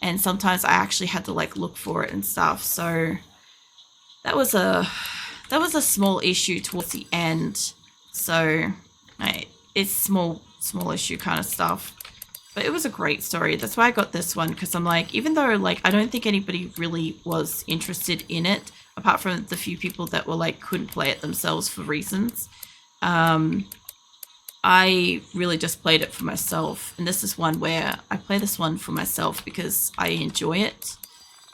and sometimes I actually had to like look for it and stuff. So that was a small issue towards the end. So it's small issue kind of stuff. But it was a great story. That's why I got this one, because I'm like, even though like I don't think anybody really was interested in it, apart from the few people that were like couldn't play it themselves for reasons. I really just played it for myself, and this is one where I play this one for myself because I enjoy it.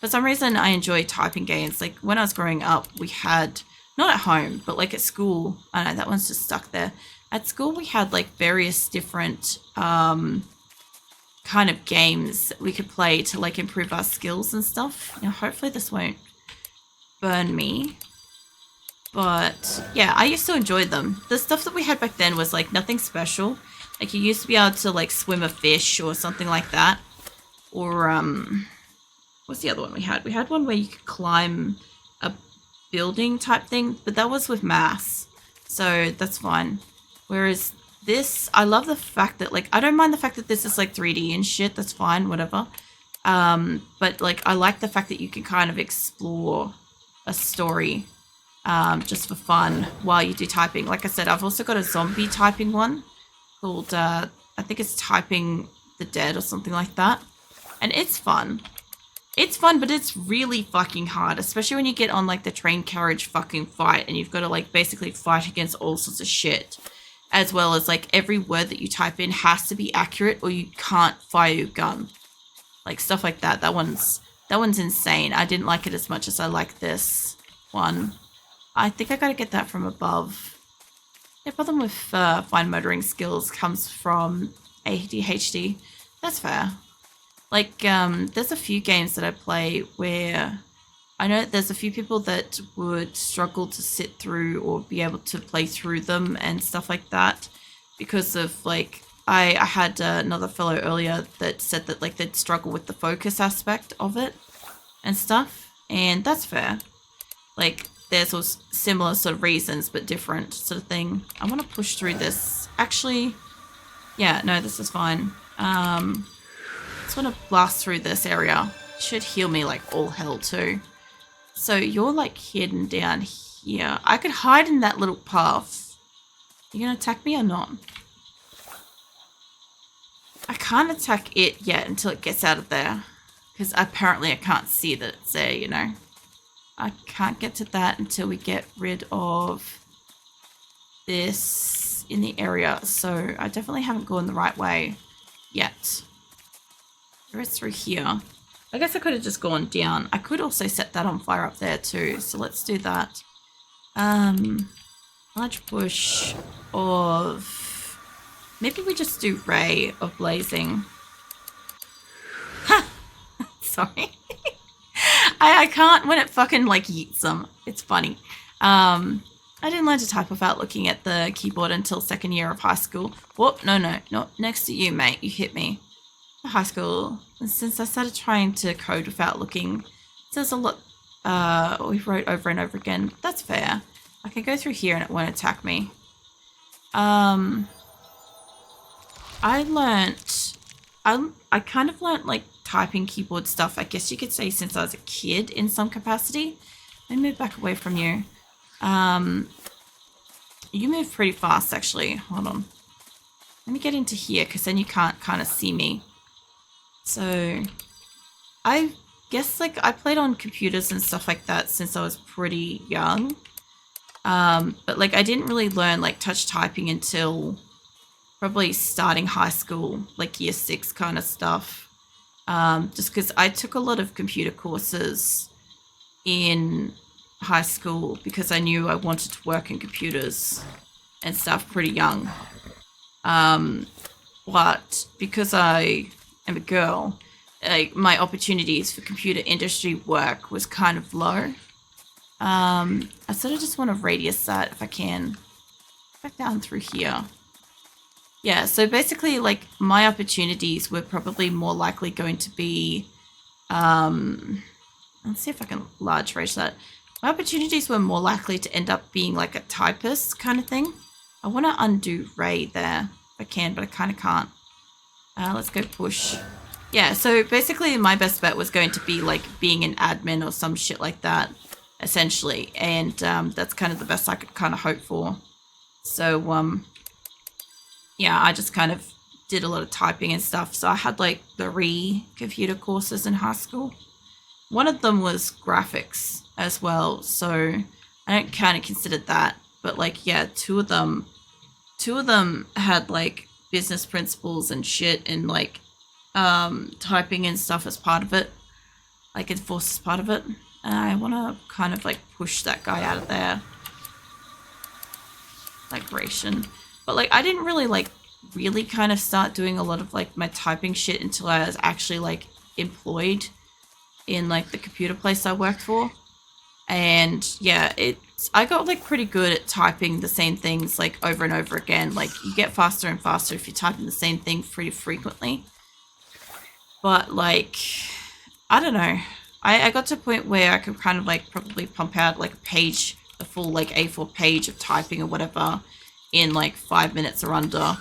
For some reason, I enjoy typing games. Like when I was growing up, we had, not at home, but like at school. I know that one's just stuck there. At school, we had like various different kind of games that we could play to like improve our skills and stuff. You know, hopefully this won't burn me. But yeah, I used to enjoy them. The stuff that we had back then was like nothing special. Like you used to be able to like swim a fish or something like that. Or what's the other one we had? We had one where you could climb a building type thing, but that was with maths. So that's fine. Whereas this, I love the fact that like I don't mind the fact that this is like 3D and shit. That's fine, whatever. But like I like the fact that you can kind of explore a story just for fun while you do typing. Like I said, I've also got a zombie typing one called, I think it's Typing the Dead or something like that. And it's fun. It's fun, but it's really fucking hard, especially when you get on like the train carriage fucking fight and you've got to like basically fight against all sorts of shit. As well as like every word that you type in has to be accurate or you can't fire your gun. Like stuff like that. That one's insane. I didn't like it as much as I like this one. I think I gotta get that from above. The problem with fine motoring skills comes from ADHD. That's fair. Like, there's a few games that I play where I know there's a few people that would struggle to sit through or be able to play through them and stuff like that because of, like, I had another fellow earlier that said that, like, they'd struggle with the focus aspect of it and stuff, and that's fair. Like, there's those similar sort of reasons, but different sort of thing. I want to push through this. Actually, yeah, no, this is fine. Just want to blast through this area. Should heal me like all hell too. So you're like hidden down here. I could hide in that little path. You gonna attack me or not? I can't attack it yet until it gets out of there. Because apparently I can't see that it's there, you know. I can't get to that until we get rid of this in the area. So I definitely haven't gone the right way yet. It's through here. I guess I could have just gone down. I could also set that on fire up there too. So let's do that. Large bush of... Maybe we just do ray of blazing. Ha! Sorry. I can't when it fucking like yeets them. It's funny. I didn't learn to type without looking at the keyboard until second year of high school. Whoop, no, not next to you, mate. You hit me. High school. And since I started trying to code without looking, there's a lot we wrote over and over again. That's fair. I can go through here and it won't attack me. I kind of learnt like typing keyboard stuff, I guess you could say, since I was a kid in some capacity. Let me move back away from you. You move pretty fast actually. Hold on. Let me get into here because then you can't kind of see me. So I guess like I played on computers and stuff like that since I was pretty young. But like I didn't really learn like touch typing until probably starting high school, like year 6 kind of stuff. Just because I took a lot of computer courses in high school because I knew I wanted to work in computers and stuff pretty young. But because I am a girl, like my opportunities for computer industry work was kind of low. I sort of just want to radius that if I can. Back down through here. Yeah, so basically like my opportunities were probably more likely going to be, let's see if I can large raise that. My opportunities were more likely to end up being like a typist kind of thing. I want to undo Ray there if I can, but I kind of can't. Let's go push. yeah, so basically my best bet was going to be like being an admin or some shit like that, essentially. And that's kind of the best I could kind of hope for. So, yeah, I just kind of did a lot of typing and stuff. So I had like 3 computer courses in high school. One of them was graphics as well. So I don't kind of consider that. But like, yeah, two of them had like business principles and shit and like typing and stuff as part of it, like enforced as part of it. And I want to kind of like push that guy out of there. Migration. But like I didn't really kind of start doing a lot of like my typing shit until I was actually like employed in like the computer place I worked for. And yeah, I got like pretty good at typing the same things like over and over again. Like you get faster and faster if you're typing the same thing pretty frequently. But like, I don't know. I got to a point where I could kind of like probably pump out like a full like A4 page of typing or whatever in like 5 minutes or under.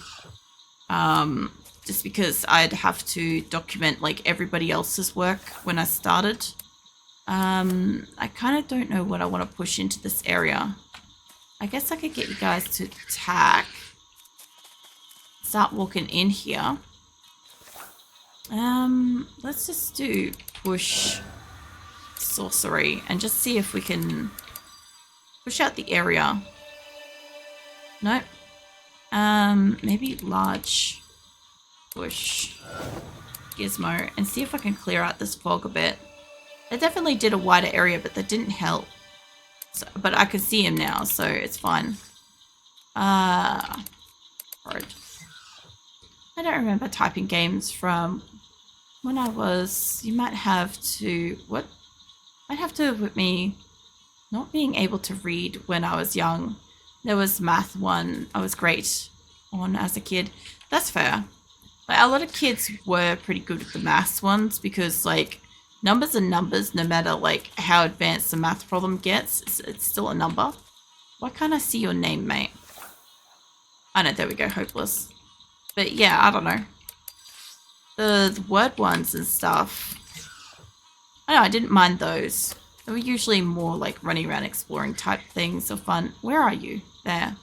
Just because I'd have to document like everybody else's work when I started. I kind of don't know what I want to push into this area. I guess I could get you guys to attack. Start walking in here. Let's just do push sorcery and just see if we can push out the area. Nope. Maybe large push gizmo and see if I can clear out this fog a bit. It definitely did a wider area, but that didn't help. So, but I can see him now, so it's fine. Right. I don't remember typing games from when I was... You might have to... What? Might have to with me not being able to read when I was young. There was math one I was great on as a kid. That's fair. Like, a lot of kids were pretty good at the maths ones because, like, numbers are numbers no matter, like, how advanced the math problem gets. It's still a number. Why can't I see your name, mate? Oh, no, there we go. Hopeless. But, yeah, I don't know. The word ones and stuff. I know, I didn't mind those. They were usually more, like, running around exploring type things or fun. Where are you? There.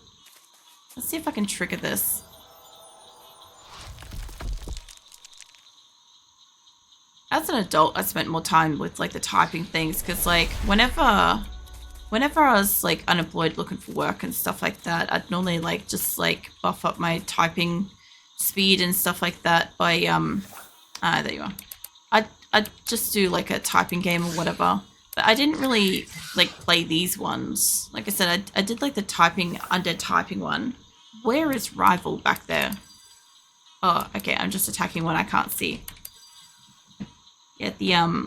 Let's see if I can trigger this. As an adult, I spent more time with like the typing things because like whenever I was like unemployed looking for work and stuff like that, I'd normally like just like buff up my typing speed and stuff like that by there you are. I'd just do like a typing game or whatever. But I didn't really like play these ones. Like I said, I did like the typing one. Where is rival back there? Oh, okay, I'm just attacking one I can't see. Yeah,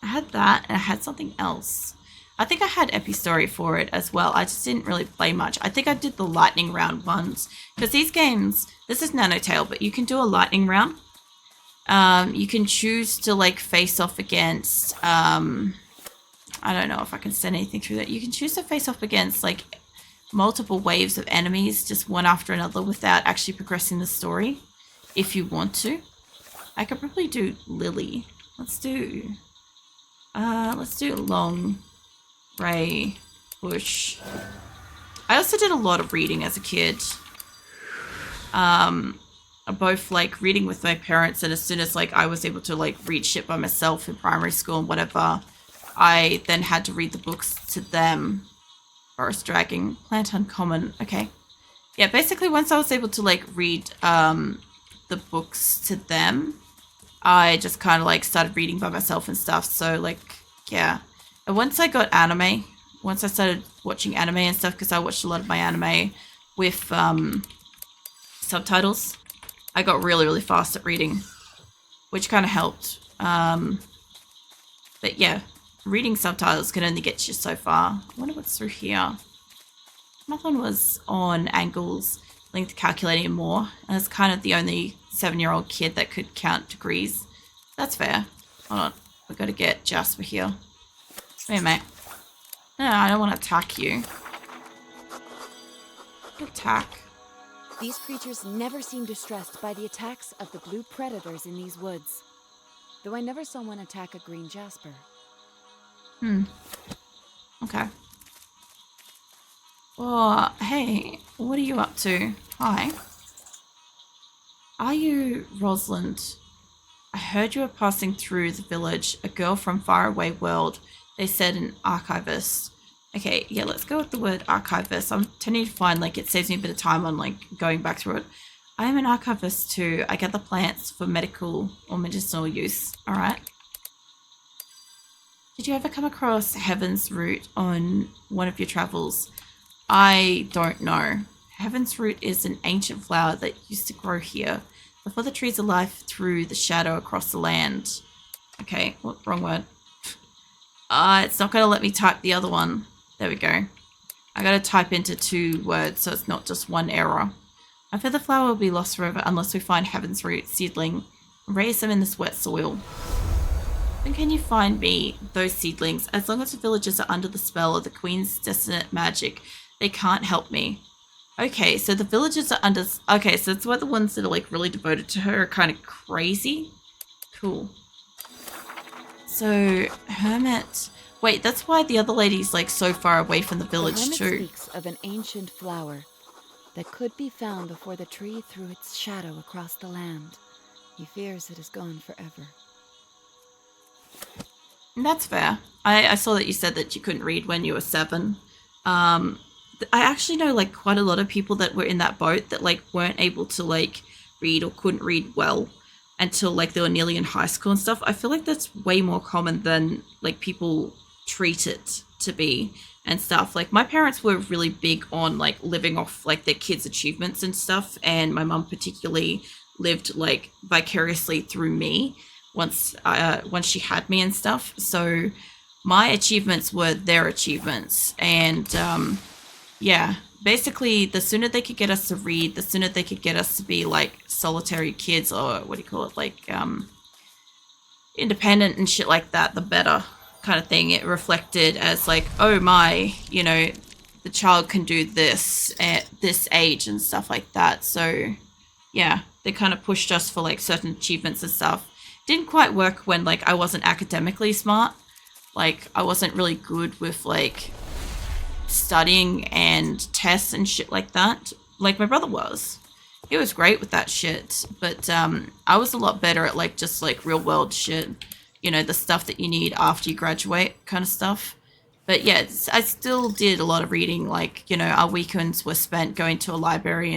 I had that and I had something else. I think I had Epistory for it as well. I just didn't really play much. I think I did the lightning round ones because these games, this is Nanotale, but you can do a lightning round. You can choose to like face off against, I don't know if I can send anything through that. You can choose to face off against like multiple waves of enemies, just one after another without actually progressing the story if you want to. I could probably do Lily. Let's do long ray push. I also did a lot of reading as a kid. Both like reading with my parents, and as soon as like I was able to like read shit by myself in primary school and whatever, I then had to read the books to them. Forest Dragon, Plant Uncommon. Okay. Yeah, basically once I was able to like read the books to them, I just kind of like started reading by myself and stuff. So like, yeah. And once I got anime, once I started watching anime and stuff, because I watched a lot of my anime with subtitles, I got really, really fast at reading, which kind of helped. But yeah, reading subtitles can only get you so far. I wonder what's through here. Nothing was on angles, length calculating and more. And it's kind of the only 7-year-old kid that could count degrees. That's fair. Hold on. We've got to get Jasper here. Wait, mate. No, I don't want to attack you. Attack. These creatures never seem distressed by the attacks of the blue predators in these woods. Though I never saw one attack a green jasper. Okay. Well, hey, what are you up to? Hi. Are you Rosalind? I heard you were passing through the village, a girl from faraway world. They said an archivist. Okay, yeah, let's go with the word archivist. I'm tending to find like it saves me a bit of time on like going back through it. I am an archivist too. I gather plants for medical or medicinal use. All right. Did you ever come across Heaven's Root on one of your travels? I don't know. Heaven's Root is an ancient flower that used to grow here before the trees of life threw the shadow across the land. Okay, what? Wrong word. It's not going to let me type the other one. There we go. I got to type into 2 words so it's not just one error. I fear the flower will be lost forever unless we find Heaven's Root seedling and raise them in this wet soil. Then can you find me those seedlings? As long as the villagers are under the spell of the Queen's dissonant magic, they can't help me. Okay, so the villagers are under... Okay, so it's why the ones that are like really devoted to her are kind of crazy. Cool. So, Hermit... Wait, that's why the other lady's like so far away from the village the too. hermit speaks of an ancient flower that could be found before the tree threw its shadow across the land. He fears it is gone forever. That's fair. I saw that you said that you couldn't read when you were 7. I actually know like quite a lot of people that were in that boat that like weren't able to like read or couldn't read well until like they were nearly in high school and stuff. I feel like that's way more common than like people treat it to be and stuff. Like my parents were really big on like living off like their kids' achievements and stuff, and my mum particularly lived like vicariously through me once she had me and stuff. So my achievements were their achievements, and yeah, basically the sooner they could get us to read, the sooner they could get us to be like solitary kids, or what do you call it, like independent and shit like that, the better kind of thing. It reflected as like, oh my, you know, the child can do this at this age and stuff like that. So yeah, they kind of pushed us for like certain achievements and stuff. Didn't quite work when like I wasn't academically smart. Like I wasn't really good with like studying and tests and shit like that. Like my brother was. He was great with that shit. But I was a lot better at like just like real world shit. You know, the stuff that you need after you graduate kind of stuff. But yeah, I still did a lot of reading. Like, you know, our weekends were spent going to a library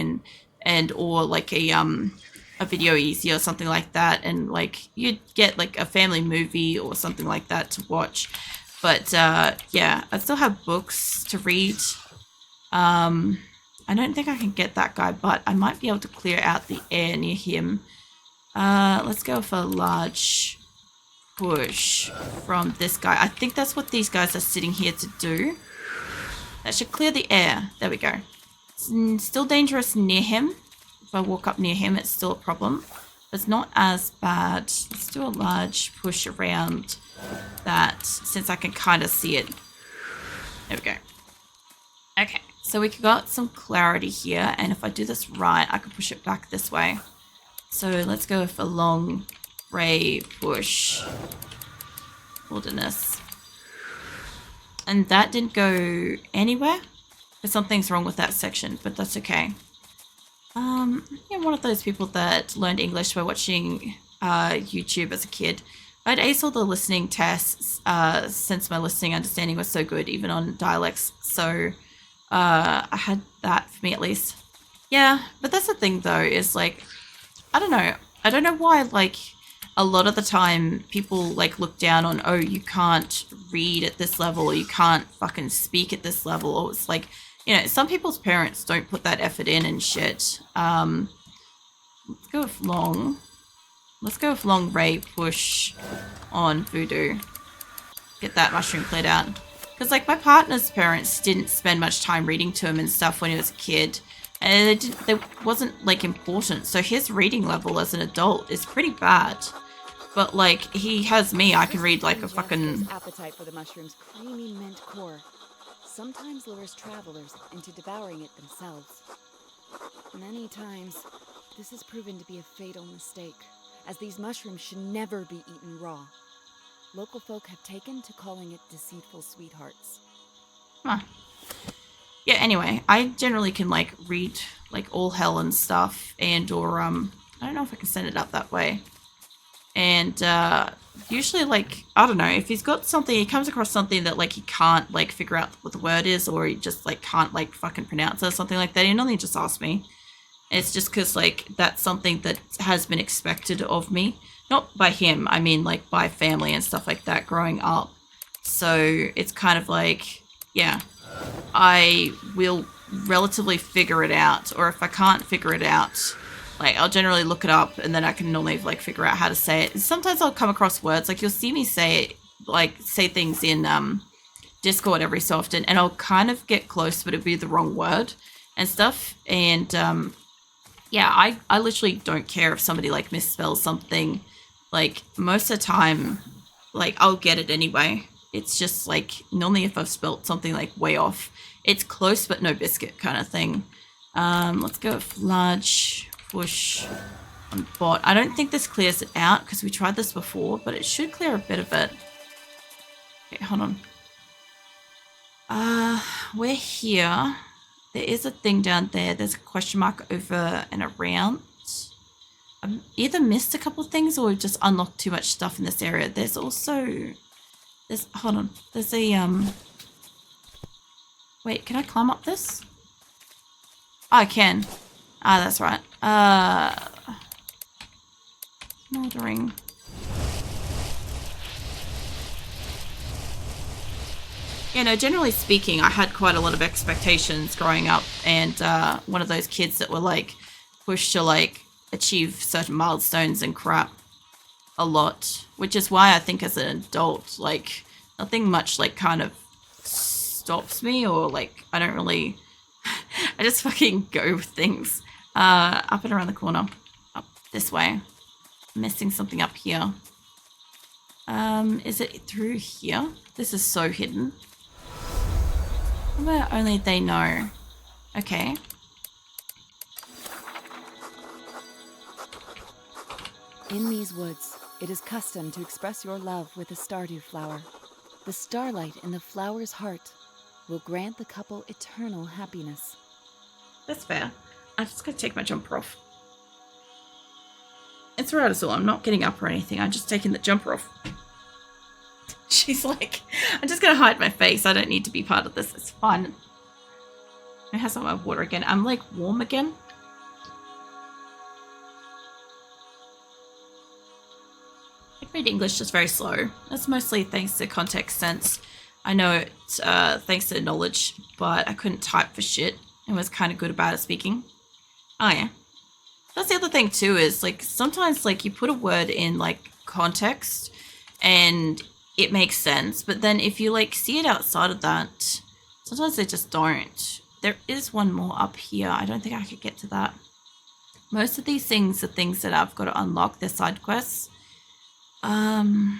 and or like a video easy or something like that, and like you'd get like a family movie or something like that to watch. But yeah, I still have books to read. I don't think I can get that guy, but I might be able to clear out the air near him. Let's go for a large push from this guy. I think that's what these guys are sitting here to do. That should clear the air. There we go. It's still dangerous near him. If I walk up near him, it's still a problem. It's not as bad. Let's do a large push around that, since I can kind of see it. There we go. Okay, so we got some clarity here, and if I do this right, I can push it back this way. So let's go with a long ray push. Wilderness. And that didn't go anywhere. But something's wrong with that section, but that's okay. I'm one of those people that learned English by watching YouTube as a kid. I'd ace all the listening tests since my listening understanding was so good, even on dialects. So I had that for me at least. Yeah, but that's the thing though, is like, I don't know. I don't know why, like, a lot of the time people like look down on, oh, you can't read at this level, or you can't fucking speak at this level, or it's like, you know, some people's parents don't put that effort in and shit. Let's go with long. Let's go with long ray push on voodoo. Get that mushroom cleared out. Because, like, my partner's parents didn't spend much time reading to him and stuff when he was a kid. And they wasn't, like, important. So his reading level as an adult is pretty bad. But, like, he has me. I can read, like, a fucking... appetite for the mushroom's creamy mint core sometimes lures travelers into devouring it themselves. Many times, this has proven to be a fatal mistake, as these mushrooms should never be eaten raw. Local folk have taken to calling it deceitful sweethearts. Huh. Yeah, anyway, I generally can, like, read, like, all hell and stuff, and, or, I don't know if I can send it up that way. And, usually, like, I don't know, if he's got something, he comes across something that, like, he can't, like, figure out what the word is, or he just, like, can't, like, fucking pronounce it or something like that, he normally just asks me. And it's just because, like, that's something that has been expected of me. Not by him, I mean, like, by family and stuff like that growing up. So, it's kind of like, yeah, I will relatively figure it out, or if I can't figure it out, like, I'll generally look it up, and then I can normally, like, figure out how to say it. And sometimes I'll come across words, like, you'll see me say things in Discord every so often, and I'll kind of get close, but it'll be the wrong word and stuff. And yeah, I literally don't care if somebody, like, misspells something. Like, most of the time, like, I'll get it anyway. It's just, like, normally if I've spelt something, like, way off, it's close but no biscuit kind of thing. Let's go with large push on bot. I don't think this clears it out because we tried this before, but it should clear a bit of it. Okay, hold on. We're here. There is a thing down there. There's a question mark over and around. I've either missed a couple of things or just unlocked too much stuff in this area. There's also... hold on. There's a, wait, can I climb up this? Oh, I can. Ah, that's right. Smoldering. Yeah, no, generally speaking, I had quite a lot of expectations growing up, and one of those kids that were, like, pushed to, like, achieve certain milestones and crap a lot, which is why I think as an adult, like, nothing much, like, kind of stops me, or, like, I don't really, I just fucking go with things. Up and around the corner, up this way. I'm missing something up here. Is it through here? This is so hidden. Where only they know. Okay. In these woods, it is custom to express your love with a stardew flower. The starlight in the flower's heart will grant the couple eternal happiness. That's fair. I'm just gonna take my jumper off. It's alright as well. I'm not getting up or anything. I'm just taking the jumper off. She's like, I'm just gonna hide my face. I don't need to be part of this. It's fun. I have some of my water again. I'm like warm again. I read English just very slow. That's mostly thanks to context sense. I know it's thanks to knowledge, but I couldn't type for shit and was kind of good about it speaking. Oh yeah. That's the other thing too, is like sometimes like you put a word in like context and it makes sense, but then if you like see it outside of that, sometimes they just don't. There is one more up here. I don't think I could get to that. Most of these things are things that I've got to unlock. They're side quests. I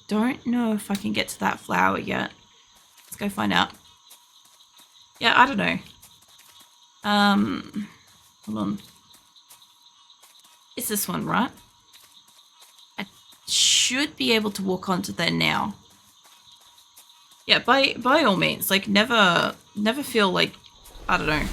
don't know if I can get to that flower yet. Let's go find out. Yeah, I don't know. Hold on. It's this one, right? I should be able to walk onto there now. Yeah, by all means, like never feel like, I don't know.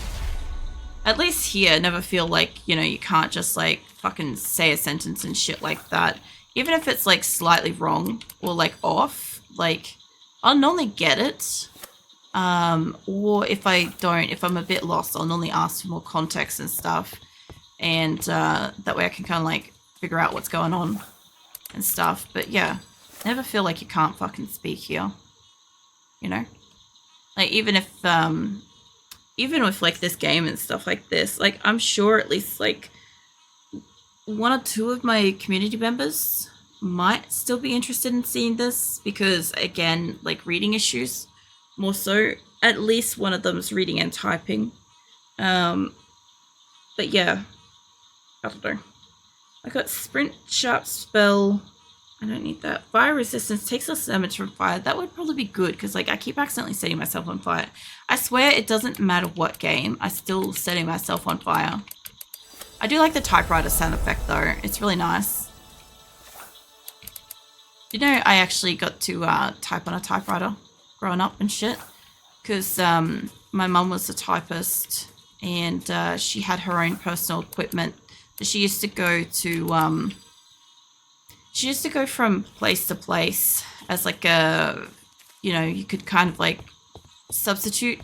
At least here, never feel like, you know, you can't just like fucking say a sentence and shit like that. Even if it's like slightly wrong or like off, like I'll normally get it. Or if I don't, if I'm a bit lost, I'll normally ask for more context and stuff. And that way I can kind of like figure out what's going on and stuff. But yeah, never feel like you can't fucking speak here. You know? Like even with like this game and stuff like this, like I'm sure at least like one or two of my community members might still be interested in seeing this because again, like reading issues more so. At least one of them is reading and typing. But yeah, I don't know. I got sprint, sharp spell. I don't need that. Fire resistance takes less damage from fire. That would probably be good because like I keep accidentally setting myself on fire. I swear it doesn't matter what game, I'm still setting myself on fire. I do like the typewriter sound effect though. It's really nice. You know, I actually got to type on a typewriter growing up and shit. Because my mum was a typist and she had her own personal equipment. She used to go to... she used to go from place to place as like a... You know, you could kind of like substitute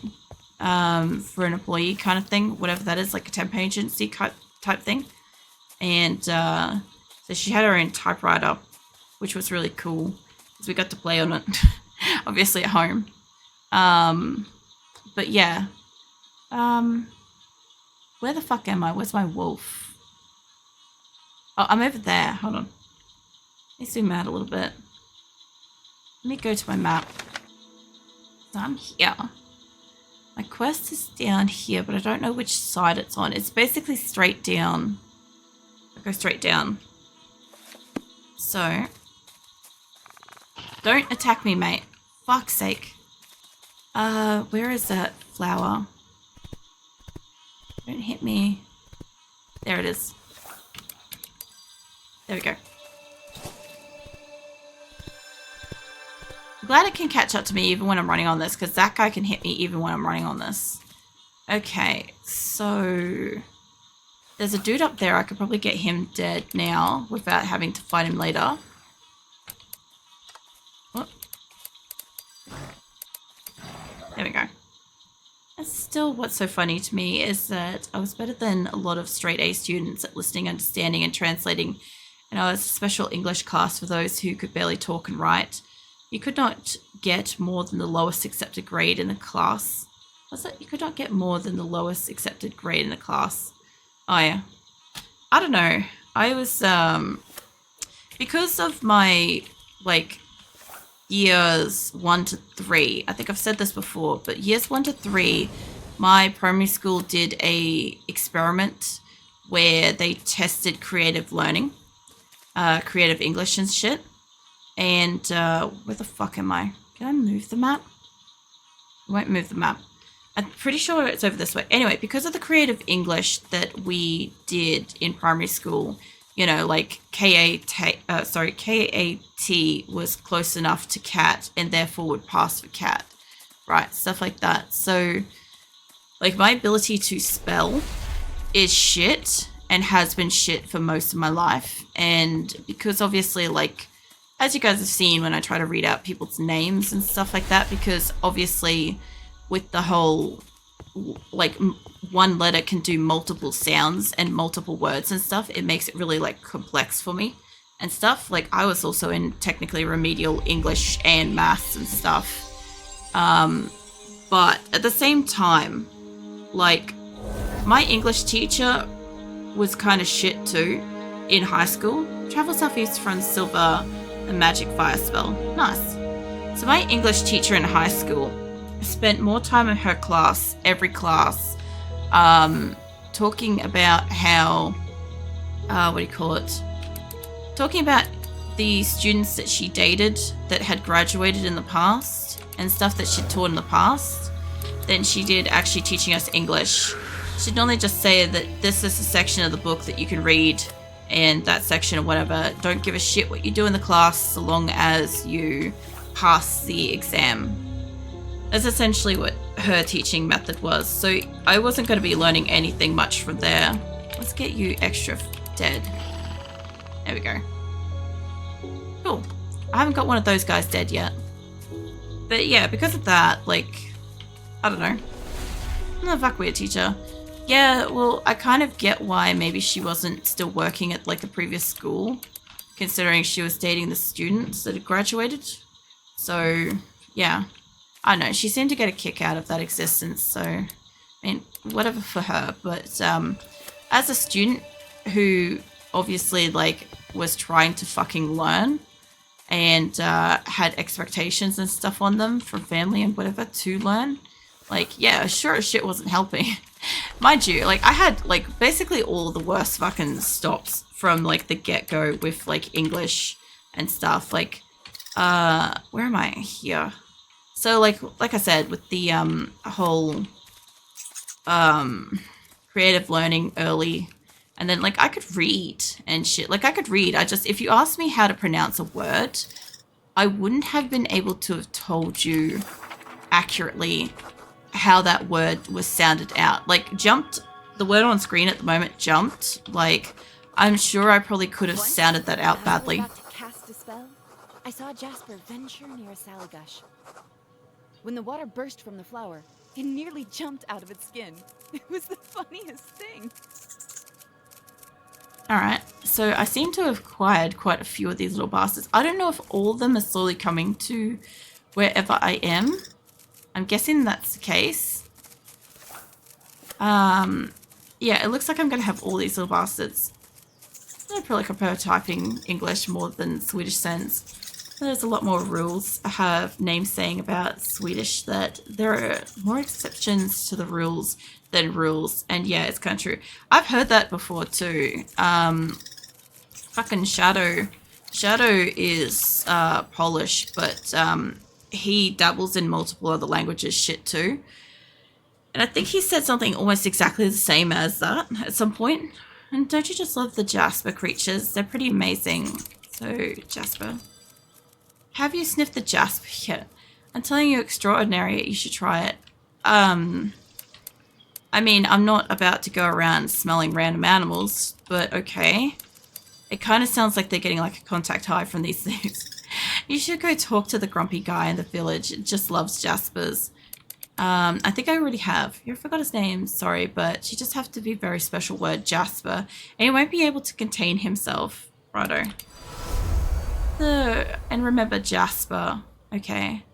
for an employee kind of thing. Whatever that is, like a temp agency type thing. And so she had her own typewriter, which was really cool. Because we got to play on it, obviously at home. But yeah. Where the fuck am I? Where's my wolf? Oh, I'm over there. Hold on. Let me zoom out a little bit. Let me go to my map. So I'm here. My quest is down here, but I don't know which side it's on. It's basically straight down. I go straight down. So. Don't attack me, mate. Fuck's sake. Where is that flower? Don't hit me. There it is. There we go. I'm glad it can catch up to me even when I'm running on this, because that guy can hit me even when I'm running on this. Okay, so... There's a dude up there. I could probably get him dead now without having to fight him later. What? There we go. That's still what's so funny to me is that I was better than a lot of straight A students at listening, understanding, and translating. And I was a special English class for those who could barely talk and write. You could not get more than the lowest accepted grade in the class. Was it? You could not get more than the lowest accepted grade in the class. Oh yeah. I don't know. I was, because of my, like, years 1 to 3, I think I've said this before, but years 1 to 3, my primary school did a experiment where they tested creative learning, creative English and shit. And where the fuck am I? Can I move the map? I won't move the map. I'm pretty sure it's over this way. Anyway, because of the creative English that we did in primary school, you know, like KAT was close enough to cat and therefore would pass for cat, right? Stuff like that. So, like, my ability to spell is shit and has been shit for most of my life. And because obviously, like, as you guys have seen when I try to read out people's names and stuff like that, because obviously with the whole, like, one letter can do multiple sounds and multiple words and stuff, it makes it really, like, complex for me and stuff. Like, I was also in technically remedial English and maths and stuff. But at the same time, like, my English teacher was kind of shit too in high school. Travel southeast from Silver, a magic fire spell. Nice. So my English teacher in high school spent more time in her class, every class, talking about how, talking about the students that she dated that had graduated in the past and stuff that she'd taught in the past than she did actually teaching us English. She'd normally just say that this is a section of the book that you can read and that section or whatever. Don't give a shit what you do in the class so long as you pass the exam. That's essentially what her teaching method was. So I wasn't going to be learning anything much from there. Let's get you extra dead. There we go. Cool. I haven't got one of those guys dead yet. But yeah, because of that, like, I don't know. No, fuck weird teacher. Yeah, well, I kind of get why maybe she wasn't still working at, like, the previous school, considering she was dating the students that had graduated. So, yeah. I don't know, she seemed to get a kick out of that existence, so, I mean, whatever for her. But as a student who obviously, like, was trying to fucking learn and had expectations and stuff on them from family and whatever to learn, like, yeah, sure as shit wasn't helping. Mind you, like, I had, like, basically all the worst fucking stops from, like, the get-go with, like, English and stuff. Like, where am I? Here. So like I said, with the whole creative learning early, and then like I could read and shit. Like I could read. I just, if you asked me how to pronounce a word, I wouldn't have been able to have told you accurately how that word was sounded out. Like jumped, the word on screen at the moment, jumped. Like I'm sure I probably could have sounded that out badly. About to cast a spell, I saw Jasper venture near a Salagush. When the water burst from the flower, it nearly jumped out of its skin. It was the funniest thing. Alright, so I seem to have acquired quite a few of these little bastards. I don't know if all of them are slowly coming to wherever I am. I'm guessing that's the case. Yeah, it looks like I'm going to have all these little bastards. I probably prefer typing English more than Swedish sense. There's a lot more rules. I have names saying about Swedish that there are more exceptions to the rules than rules. And yeah, it's kind of true. I've heard that before too. Fucking Shadow. Shadow is Polish, but he dabbles in multiple other languages shit too. And I think he said something almost exactly the same as that at some point. And don't you just love the Jasper creatures? They're pretty amazing. So, Jasper. Have you sniffed the Jasper yet? I'm telling you, extraordinary. You should try it. I mean, I'm not about to go around smelling random animals, but okay. It kind of sounds like they're getting like a contact high from these things. You should go talk to the grumpy guy in the village. It just loves Jaspers. I think I already have. You forgot his name, sorry, but you just have to be a very special word, Jasper. And he won't be able to contain himself. Righto. And remember Jasper. Okay.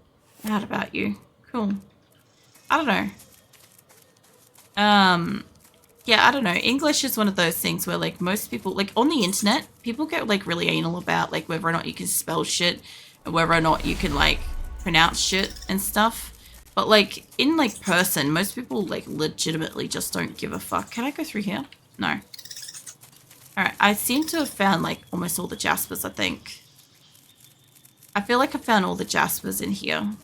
How about you? Cool. I don't know. Yeah, I don't know. English is one of those things where like most people, like on the internet, people get like really anal about like whether or not you can spell shit and whether or not you can like pronounce shit and stuff. But like in like person, most people like legitimately just don't give a fuck. Can I go through here? No. Alright, I seem to have found like almost all the Jaspers, I think. I feel like I found all the Jaspers in here.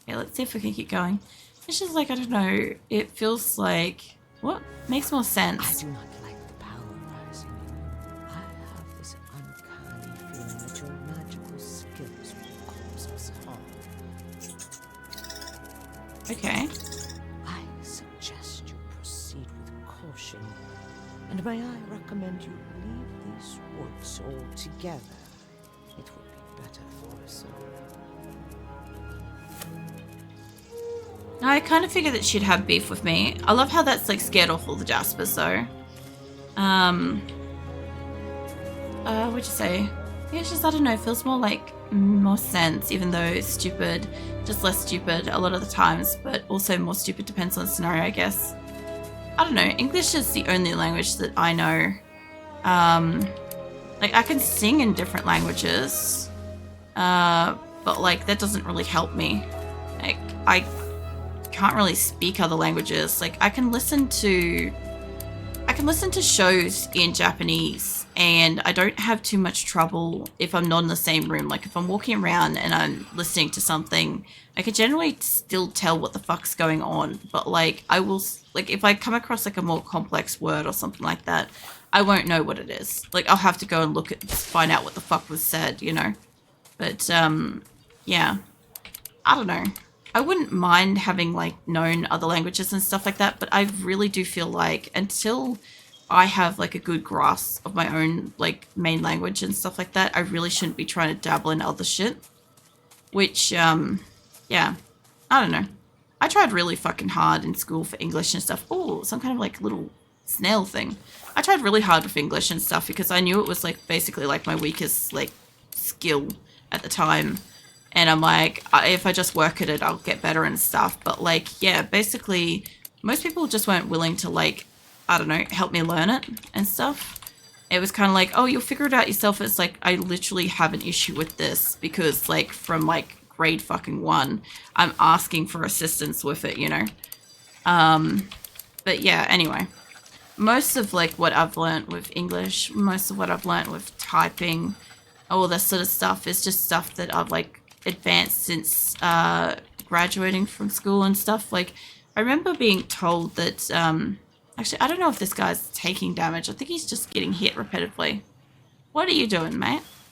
Okay, let's see if we can keep going. It's just like, I don't know, it feels like... What? Makes more sense. I do not like the power rising in you. I have this uncanny feeling that your magical skills will cause us harm. Okay. I suggest you proceed with caution. And may I recommend you leave these woods altogether? It would be better for us all. I kind of figured that she'd have beef with me. I love how that's like scared off all the Jaspers though. What'd you say? Yeah, it's just, I don't know, it feels more like more sense, even though it's stupid, just less stupid a lot of the times, but also more stupid depends on the scenario, I guess. I don't know, English is the only language that I know. Like I can sing in different languages, but like that doesn't really help me. Like I can't really speak other languages. Like I can listen to shows in Japanese and I don't have too much trouble if I'm not in the same room. Like if I'm walking around and I'm listening to something, I can generally still tell what the fuck's going on. But like I will, like if I come across like a more complex word or something like that, I won't know what it is. Like I'll have to go and find out what the fuck was said, you know? But yeah, I don't know. I wouldn't mind having like known other languages and stuff like that, but I really do feel like until I have like a good grasp of my own like main language and stuff like that, I really shouldn't be trying to dabble in other shit. Which, yeah, I don't know. I tried really fucking hard in school for English and stuff. Oh, some kind of like little snail thing. I tried really hard with English and stuff because I knew it was like basically like my weakest like skill at the time. And I'm like, if I just work at it, I'll get better and stuff. But like, yeah, basically, most people just weren't willing to like, I don't know, help me learn it and stuff. It was kind of like, oh, you'll figure it out yourself. It's like, I literally have an issue with this because like from like grade fucking 1, I'm asking for assistance with it, you know? But yeah, anyway. Most of like what I've learned with English, most of what I've learned with typing, all this sort of stuff is just stuff that I've like advanced since graduating from school and stuff. Like, I remember being told that, actually, I don't know if this guy's taking damage. I think he's just getting hit repetitively. What are you doing, mate?